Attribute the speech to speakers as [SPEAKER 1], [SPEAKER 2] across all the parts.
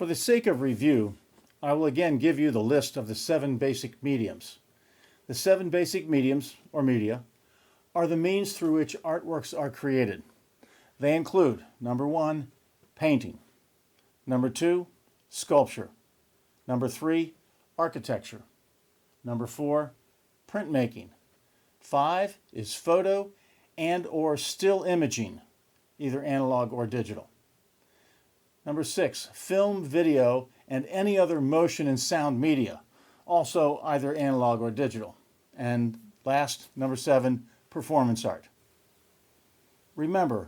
[SPEAKER 1] For the sake of review, I will again give you the list of the 7 basic mediums. The 7 basic mediums, or media, are the means through which artworks are created. They include, number 1, painting. Number 2, sculpture. Number 3, architecture. Number 4, printmaking. 5 is photo and or still imaging, either analog or digital. Number 6, film, video, and any other motion and sound media, also either analog or digital. And last, number 7, performance art. Remember,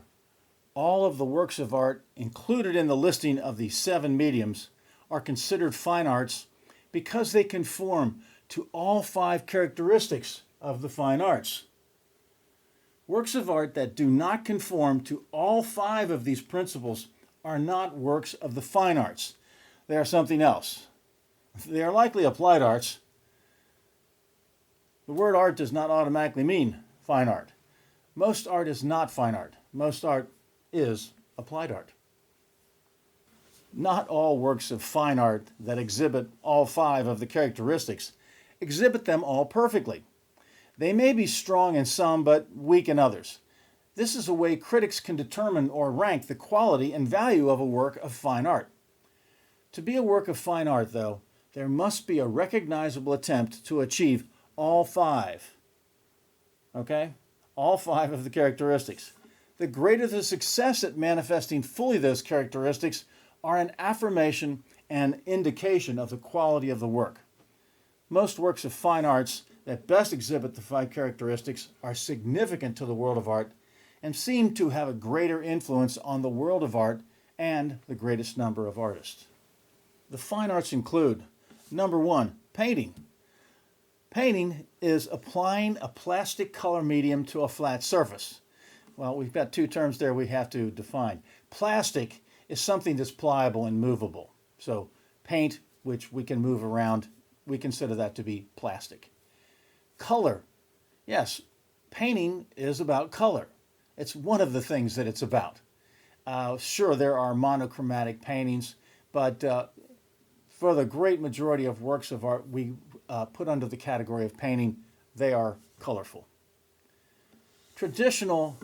[SPEAKER 1] all of the works of art included in the listing of the 7 mediums are considered fine arts because they conform to all 5 characteristics of the fine arts. Works of art that do not conform to all 5 of these principles are not works of the fine arts. They are something else. They are likely applied arts. The word art does not automatically mean fine art. Most art is not fine art. Most art is applied art. Not all works of fine art that exhibit all 5 of the characteristics exhibit them all perfectly. They may be strong in some but weak in others. This is a way critics can determine or rank the quality and value of a work of fine art. To be a work of fine art, though, there must be a recognizable attempt to achieve all 5. Okay? All 5 of the characteristics. The greater the success at manifesting fully those characteristics are an affirmation and indication of the quality of the work. Most works of fine arts that best exhibit the 5 characteristics are significant to the world of art and seem to have a greater influence on the world of art and the greatest number of artists. The fine arts include, number 1, painting. Painting is applying a plastic color medium to a flat surface. Well, we've got 2 terms there we have to define. Plastic is something that's pliable and movable. So paint, which we can move around, we consider that to be plastic. Color. Yes, painting is about color. It's one of the things that it's about. Sure, there are monochromatic paintings, but for the great majority of works of art we put under the category of painting, they are colorful. Traditional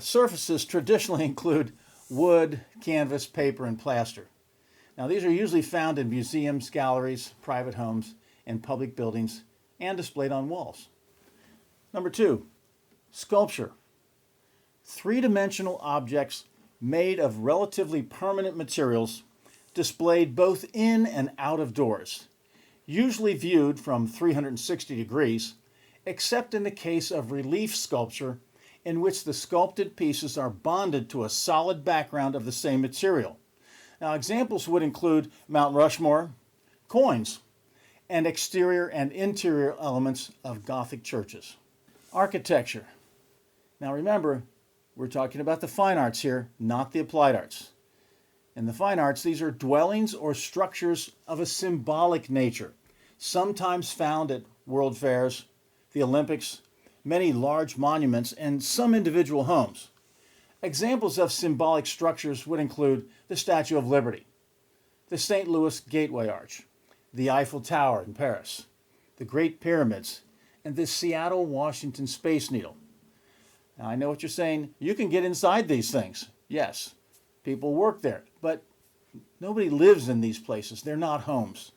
[SPEAKER 1] surfaces traditionally include wood, canvas, paper, and plaster. Now, these are usually found in museums, galleries, private homes, and public buildings, and displayed on walls. Number 2, sculpture. 3-dimensional objects made of relatively permanent materials displayed both in and out of doors, usually viewed from 360 degrees, except in the case of relief sculpture, in which the sculpted pieces are bonded to a solid background of the same material. Now, examples would include Mount Rushmore, coins, and exterior and interior elements of Gothic churches. Architecture. Now remember, we're talking about the fine arts here, not the applied arts. In the fine arts, these are dwellings or structures of a symbolic nature, sometimes found at world fairs, the Olympics, many large monuments, and some individual homes. Examples of symbolic structures would include the Statue of Liberty, the St. Louis Gateway Arch, the Eiffel Tower in Paris, the Great Pyramids, and the Seattle, Washington Space Needle. Now, I know what you're saying. You can get inside these things. Yes, people work there, but nobody lives in these places. They're not homes.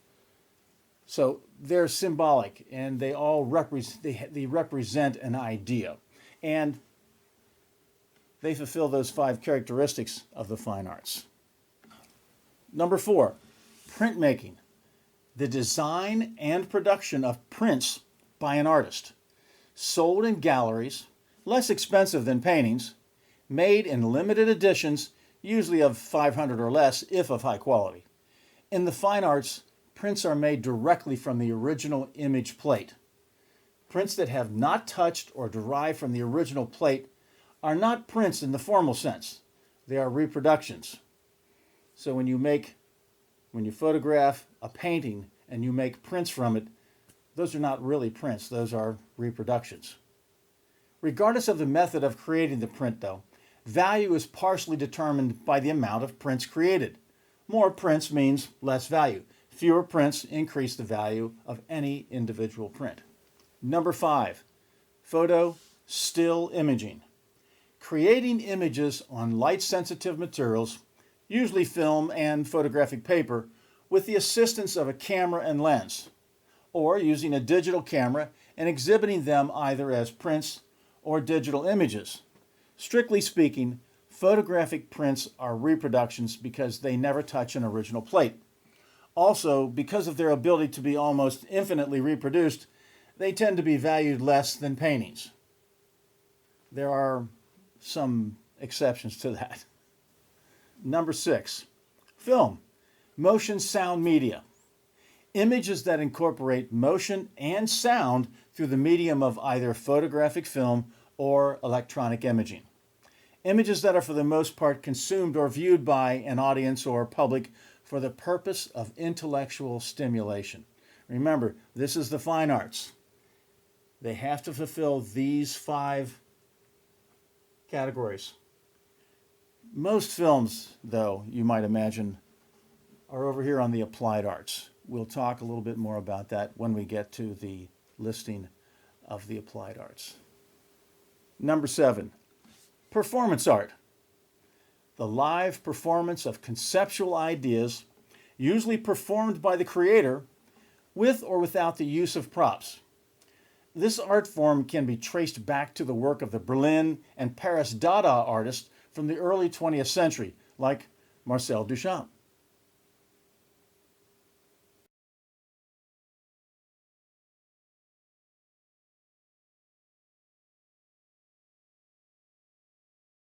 [SPEAKER 1] So they're symbolic, and they all represent an idea. And they fulfill those 5 characteristics of the fine arts. Number 4, printmaking. The design and production of prints by an artist, sold in galleries, less expensive than paintings, made in limited editions, usually of 500 or less, if of high quality. In the fine arts, prints are made directly from the original image plate. Prints that have not touched or derived from the original plate are not prints in the formal sense. They are reproductions. So when you photograph a painting and you make prints from it, those are not really prints, those are reproductions. Regardless of the method of creating the print, though, value is partially determined by the amount of prints created. More prints means less value. Fewer prints increase the value of any individual print. Number 5, photo still imaging. Creating images on light-sensitive materials, usually film and photographic paper, with the assistance of a camera and lens, or using a digital camera and exhibiting them either as prints or digital images. Strictly speaking, photographic prints are reproductions because they never touch an original plate. Also, because of their ability to be almost infinitely reproduced, they tend to be valued less than paintings. There are some exceptions to that. Number 6, film, motion sound media. Images that incorporate motion and sound through the medium of either photographic film or electronic imaging. Images that are for the most part consumed or viewed by an audience or public for the purpose of intellectual stimulation. Remember, this is the fine arts. They have to fulfill these 5 categories. Most films, though, you might imagine, are over here on the applied arts. We'll talk a little bit more about that when we get to the listing of the applied arts. Number 7, performance art. The live performance of conceptual ideas, usually performed by the creator, with or without the use of props. This art form can be traced back to the work of the Berlin and Paris Dada artists from the early 20th century, like Marcel Duchamp.